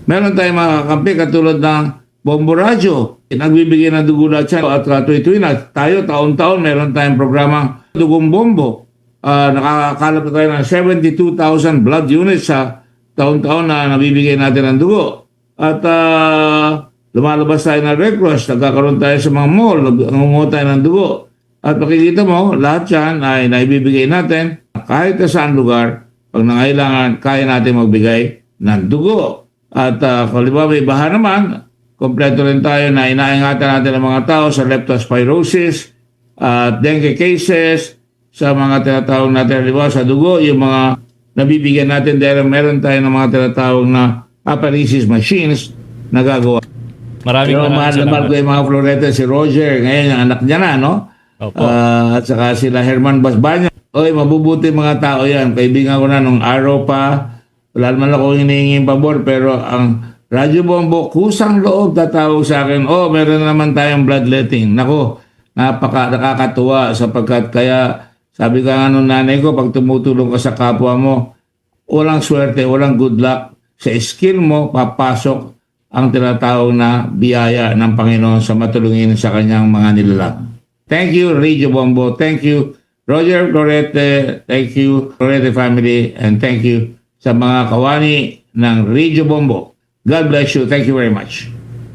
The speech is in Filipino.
Meron tayong mga kakampi katulad ng Bombo Radio. Nagbibigay ng dugo lahat siya at tuwi-tuwi na. Tayo, taon-taon, meron tayong programang Dugong Bombo. Nakakalap na tayo ng 72,000 blood units sa taon-taon na nabibigay natin ng dugo. At lumalabas tayo ng Red Cross, nagkakaroon tayo sa mga mall, nangunguha tayo ng dugo. At makikita mo, lahat yan ay naibibigay natin kahit na saan lugar. Pag nangailangan, kaya natin magbigay ng dugo. At kung may baha naman, kompleto rin tayo na inaingatan natin ang mga tao sa leptospirosis, dengue cases, sa mga tinatawag natin sa dugo, yung mga nabibigyan natin dahil meron tayo ng mga tinatawag na apheresis machines na gagawa. Maraming salamat ko yung mga Floreta, si Roger, ngayon yung anak niya na, no? Opo. At saka sila Herman Basbanya. Oy, mabubuti mga tao yan. Kaibigan ko na nung araw pa, wala naman ako hinihinging pabor, pero ang Radyo Bombo, kusang loob tatawag sa akin, meron na naman tayong bloodletting. Nako, nakakatuwa sapagkat kaya sabi ka nga nung nanay ko, pag tumutulong ka sa kapwa mo, walang swerte, walang good luck. Sa skill mo, papasok ang tinatawag na biyaya ng Panginoon sa matulungin sa kanyang mga nilalang. Thank you, Radio Bombo. Thank you, Roger Florete. Thank you, Florete family. And thank you sa mga kawani ng Radio Bombo. God bless you. Thank you very much.